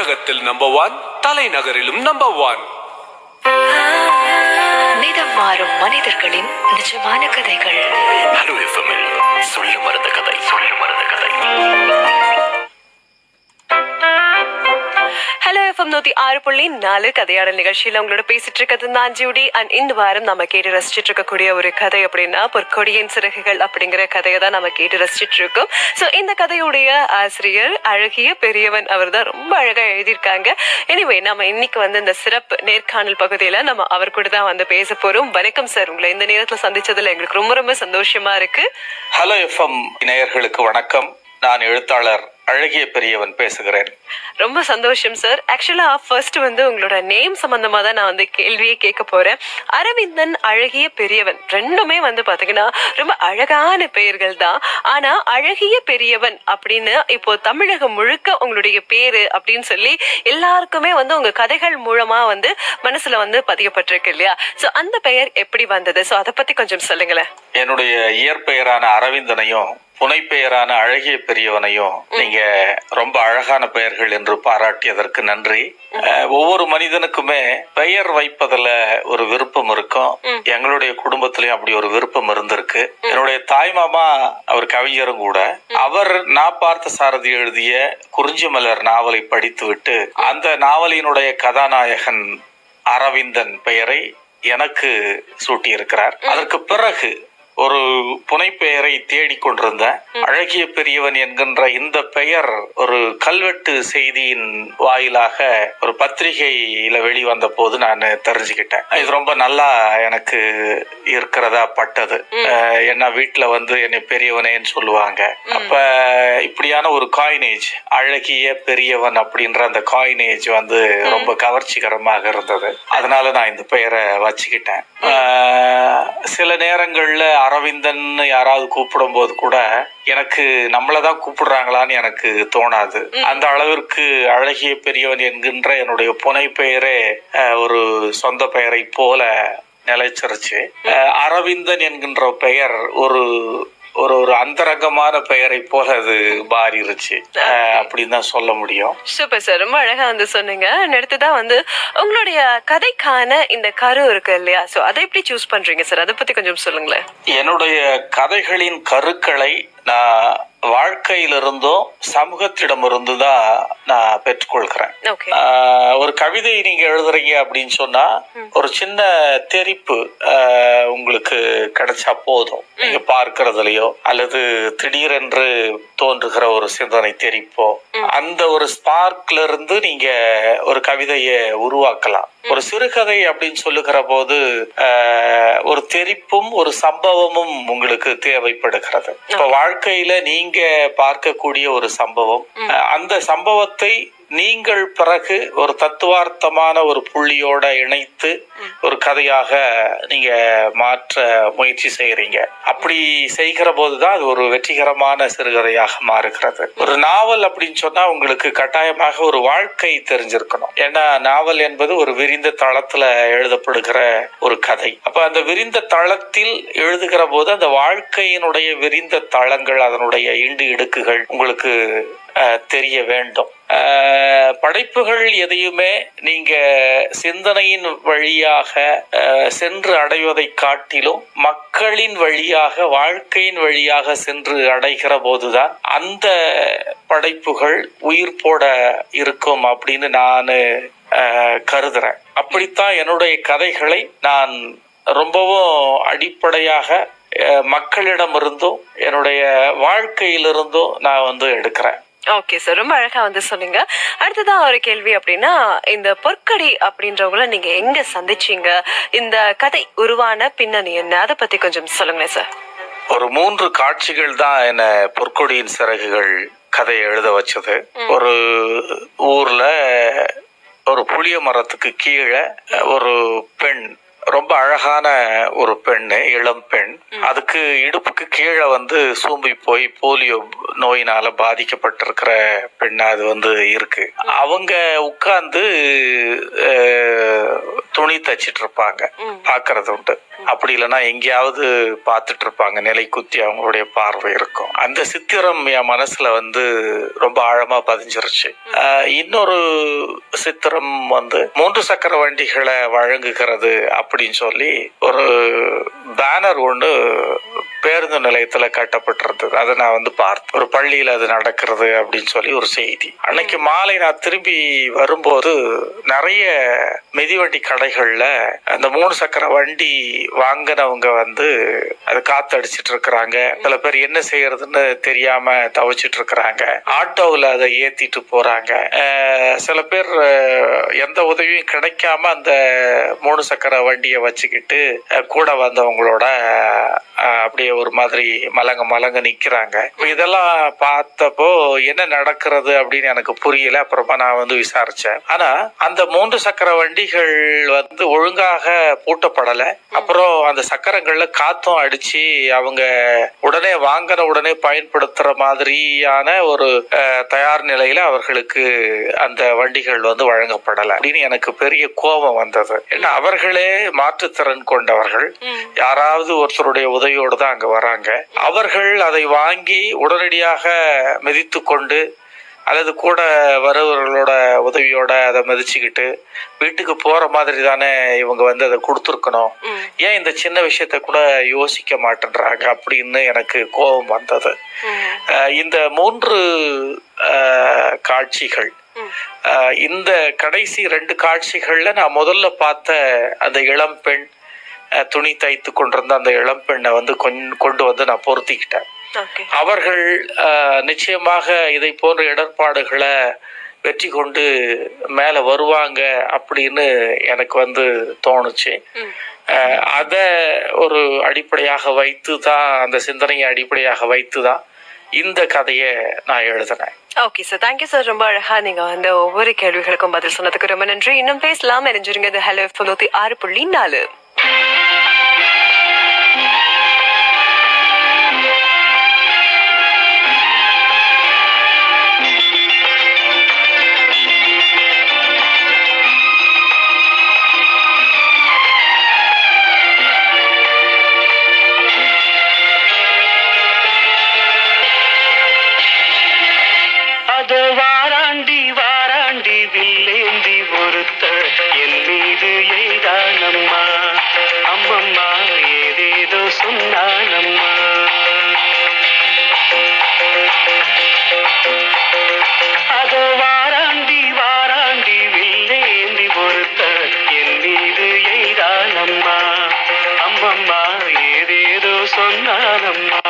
தமிழகத்தில் number 1, தலைநகரிலும் number 1. நிதம் மாறும் மனிதர்களின் நிஜமான கதைகள். ஹலோ எஃப்எம்மில் சொல்ல மறந்த கதை. ஹலோ எஃப்எம் 106.4 கதையாடல் நிகழ்ச்சியில உங்களோட பேசிட்டு இருக்கிறது நான் ஜூடி. அண்ட் இந்த வாரம் நம்ம கேட்டு ரசிச்சுட்டு இருக்கக்கூடிய ஒரு கதை அப்படின்னா பொற்கொடியின் சிறகுகள் அப்படிங்கிற கதையை தான் நம்ம கேட்டு ரசிச்சுட்டு இருக்கோம். ஸோ இந்த கதையுடைய ஆசிரியர் அழகிய பெரியவன் அவர் தான் ரொம்ப அழகா எழுதியிருக்காங்க. எனிவே நம்ம இன்னைக்கு இந்த சிறப்பு நேர்காணல் பகுதியில நம்ம அவர் கூட தான் பேச போறோம். வணக்கம் சார், உங்களை இந்த நேரத்துல சந்திச்சதுல எங்களுக்கு ரொம்ப ரொம்ப சந்தோஷமா இருக்கு. ஹலோ எஃப்எம் நேயர்களுக்கு வணக்கம். நான் எழுத்தாளர் அழகிய பெரியவன் பேசுகிறேன். ரொம்ப சந்தோஷம் சார். ஆக்சுவலா ஃபர்ஸ்ட் உங்களோட நேம் சம்பந்தமா தான் நான் கேள்வியே கேட்க போறேன். அரவிந்தன், அழகிய பெரியவன் ரெண்டுமே பாத்தீங்கன்னா ரொம்ப அழகான பெயர்கள் தான். ஆனா அழகிய பெரியவன் அப்படின்னு இப்போ தமிழகம் முழுக்க உங்களுடைய பேரு அப்படின்னு சொல்லி எல்லாருக்குமே உங்க கதைகள் மூலமா மனசுல பதியப்பட்டிருக்கு இல்லையா? சோ அந்த பெயர் எப்படி வந்தது? சோ அதை பத்தி கொஞ்சம் சொல்லுங்களேன். என்னுடைய இயற்பெயரான அரவிந்தனையும் புனைப்பெயரான அழகிய பெரியவனையும் நீங்க ரொம்ப அழகான பெயர்கள் என்று பாராட்டியதற்கு நன்றி. ஒவ்வொரு மனிதனுக்குமே பெயர் வைப்பதுல ஒரு விருப்பம் இருக்கும். எங்களுடைய குடும்பத்திலயும் அப்படி ஒரு விருப்பம் இருந்திருக்கு. என்னுடைய தாய் மாமா அவர் கவிஞரும் கூட. அவர் நான் பார்த்த சாரதி எழுதிய குறிஞ்சி மலர் நாவலை படித்துவிட்டு அந்த நாவலினுடைய கதாநாயகன் அரவிந்தன் பெயரை எனக்கு சூட்டியிருக்கிறார். அதற்கு பிறகு ஒரு புனைப்பெயரை தேடிக்கொண்டிருந்தேன். அழகிய பெரியவன் என்கின்ற இந்த பெயர் ஒரு கல்வெட்டு செய்தியின் வாயிலாக ஒரு பத்திரிகையில வெளிவந்த போது நான் தெரிஞ்சுக்கிட்டேன். இது ரொம்ப நல்லா எனக்கு இருக்கிறதா பட்டது. என்ன வீட்டுல என்னை பெரியவனேன்னு சொல்லுவாங்க. அப்ப இப்படியான ஒரு காயினேஜ், அழகிய பெரியவன் அப்படின்ற அந்த காயினேஜ் ரொம்ப கவர்ச்சிகரமாக இருந்தது. அதனால நான் இந்த பெயரை வச்சுக்கிட்டேன். சில நேரங்கள்ல அரவிந்தன் யாராவது கூப்பிடும் போது கூட எனக்கு நம்மளதான் கூப்பிடுறாங்களான்னு எனக்கு தோணாது. அந்த அளவிற்கு அழகிய பெரியவன் என்கின்ற என்னுடைய புனை பெயரே ஒரு சொந்த பெயரை போல நிலைச்சிருச்சு. அரவிந்தன் என்கின்ற பெயர் ஒரு ஒரு ஒரு அந்தரங்கமான பெயரை போல அது மாறிடுச்சு அப்படின்னு தான் சொல்ல முடியும். சூப்பர் சார், ரொம்ப அழகா சொன்னீங்க. அடுத்துதான் உங்களுடைய கதைக்கான இந்த கரு இருக்கு இல்லையா? சோ அதை எப்படி சூஸ் பண்றீங்க சார்? அதை பத்தி கொஞ்சம் சொல்லுங்களேன். என்னுடைய கதைகளின் கருக்களை நான் வாழ்க்கையிலிருந்தும் சமூகத்திடமிருந்து தான் நான் பெற்றுக்கொள்கிறேன். ஒரு கவிதை நீங்க எழுதுறீங்க அப்படின்னு சொன்னா ஒரு சின்ன தெரிப்பு உங்களுக்கு கிடைச்சா போதும். நீங்க பார்க்கறதுலயோ அல்லது திடீரென்று தோன்றுகிற ஒரு சிந்தனை தெரிப்போ அந்த ஒரு ஸ்பார்க்ல இருந்து நீங்க ஒரு கவிதையை உருவாக்கலாம். ஒரு சிறுகதை அப்படின்னு சொல்லுகிற போது ஒரு தெரிப்பும் ஒரு சம்பவமும் உங்களுக்கு தேவைப்படுகிறது. இப்ப வாழ்க்கையில நீங்க பார்க்கக்கூடிய ஒரு சம்பவம், அந்த சம்பவத்தை நீங்கள் பிறகு ஒரு தத்துவார்த்தமான ஒரு புள்ளியோட இணைத்து ஒரு கதையாக நீங்க மாற்ற முயற்சி செய்யறீங்க. அப்படி செய்கிற போதுதான் அது ஒரு வெற்றிகரமான சிறுகதையாக மாறுகிறது. ஒரு நாவல் அப்படின்னு சொன்னா உங்களுக்கு கட்டாயமாக ஒரு வாழ்க்கை தெரிஞ்சிருக்கணும். ஏன்னா நாவல் என்பது ஒரு விரிந்த தளத்துல எழுதப்படுகிற ஒரு கதை. அப்ப அந்த விரிந்த தளத்தில் எழுதுகிற போது அந்த வாழ்க்கையினுடைய விரிந்த தளங்கள், அதனுடைய இண்டு இடுக்குகள் உங்களுக்கு தெரிய வேண்டும். படைப்புகள் எதையுமே நீங்க சிந்தனையின் வழியாக சென்று அடைவதை காட்டிலும் மக்களின் வழியாக, வாழ்க்கையின் வழியாக சென்று அடைகிற போதுதான் அந்த படைப்புகள் உயிர் போட இருக்கும் அப்படின்னு நான் கருதுறேன். அப்படித்தான் என்னுடைய கதைகளை நான் ரொம்பவும் அடிப்படையாக மக்களிடமிருந்தும் என்னுடைய வாழ்க்கையிலிருந்தும் நான் எடுக்கிறேன். ஓகே சார், ரொம்ப அழகா சொன்னீங்க. அடுத்ததான் ஒரு கேள்வி அப்படின்னா, இந்த பொற்கொடி அப்படின்றவங்கள நீங்க எங்க சந்திச்சீங்க? இந்த கதை உருவான பின்னணி என்ன? அதை பத்தி கொஞ்சம் சொல்லுங்களேன் சார். ஒரு 3 காட்சிகள் தான் என்ன பொற்கொடியின் சிறகுகள் கதையை எழுத வச்சது. ஒரு ஊர்ல ஒரு புளிய மரத்துக்கு கீழே ஒரு பெண், ரொம்ப அழகான ஒரு பெண்ணு, இளம் பெண். அதுக்கு இடுப்புக்கு கீழே சூம்பி போய் போலியோ நோயினால பாதிக்கப்பட்டிருக்கிற பெண் அது இருக்கு. அவங்க உட்கார்ந்து துணி தச்சிட்டு இருப்பாங்க, பாக்குறது உண்டு. அப்படி இல்லைன்னா எங்கேயாவது பார்த்துட்டு இருப்பாங்க, நிலை குத்தி அவங்களுடைய பார்வை இருக்கும். அந்த சித்திரம் என் மனசுல ரொம்ப ஆழமா பதிஞ்சிருச்சு. இன்னொரு சித்திரம் 3 சக்கர வண்டிகளை வழங்குகிறது அப்படின்னு சொல்லி ஒரு பேனர் ஒன்று பேருந்து நிலையத்துல கட்டப்பட்டிருந்தது. அதை நான் பார்த்தேன். ஒரு பள்ளியில அது நடக்கிறது அப்படின்னு சொல்லி ஒரு செய்தி. அன்னைக்கு மாலை நான் திரும்பி வரும்போது நிறைய மிதிவண்டி கடைகள்ல அந்த 3 சக்கர வண்டி வாங்கினவங்க அது காத்தடிச்சிட்டு இருக்கிறாங்க. சில பேர் என்ன செய்யறதுன்னு தெரியாம தவிச்சிட்டு இருக்கிறாங்க. ஆட்டோவில் அதை ஏத்திட்டு போறாங்க. சில பேர் எந்த உதவியும் கிடைக்காம அந்த 3 சக்கர வண்டியை வச்சுக்கிட்டு கூட வந்தவங்களோட அப்படியே ஒரு மாதிரி மலங்க நிக்கிறாங்க. இதெல்லாம் பார்த்தப்போ என்ன நடக்கிறது அப்படின்னு எனக்கு புரியல. அப்புறமா நான் விசாரிச்சேன். ஆனா அந்த 3 சக்கர வண்டிகள் ஒழுங்காக பூட்டப்படல. அப்புறம் அந்த சக்கரங்கள்ல காத்தும் அடிச்சு அவங்க வாங்கின உடனே பயன்படுத்துற மாதிரியான ஒரு தயார் நிலையில அவர்களுக்கு அந்த வண்டிகள் வழங்கப்படல அப்படின்னு எனக்கு பெரிய கோபம் வந்தது. ஏன்னா அவர்களே மாற்றுத்திறன் கொண்டவர்கள், யாராவது ஒருத்தருடைய உதவியோடு தான் அங்க வராங்க. அவர்கள் அதை வாங்கி உடனடியாக மிதித்து கொண்டு அல்லது கூட வருவர்களோட உதவியோட அதை மதிச்சுக்கிட்டு வீட்டுக்கு போற மாதிரி தானே இவங்க அதை கொடுத்துருக்கணும். ஏன் இந்த சின்ன விஷயத்த கூட யோசிக்க மாட்டேன்றாங்க அப்படின்னு எனக்கு கோபம் வந்தது. இந்த 3 காட்சிகள், இந்த கடைசி 2 காட்சிகள்ல நான் முதல்ல பார்த்த அந்த இளம் பெண், துணி தைத்து கொண்டிருந்த அந்த இளம் பெண்ணை கொண்டு நான் பொருத்திக்கிட்டேன். அவர்கள் நிச்சயமாக இதை போன்ற இடர்பாடுகளை வெற்றி கொண்டு மேல வருவாங்க அப்படின்னு எனக்கு தோணுச்சு. அத ஒரு அடிப்படையாக வைத்து தான், அந்த சிந்தனையை அடிப்படையாக வைத்து தான் இந்த கதையை நான் எழுதினேன். Okay sir, thank you sir. ரொம்ப அழகா நீங்க ஒவ்வொரு கேள்விகளுக்கும் பதில் சொன்னதுக்கு ரொம்ப நன்றி. இன்னும் பேசலாம். இணைஞ்சிருங்க. இது ஹலோ எஃப்எம் 106.4. வாராண்டி வில்லேந்தி ஒருத்த என் மீது எய்தானம்மா, அம்மம்மா ஏதேதோ சொன்னானம்மா. அதோ வாராண்டி வில்லேந்தி ஒருத்த என் மீது எய்தானம்மா, அம்மம்மா ஏதேதோ சொன்னானம்மா.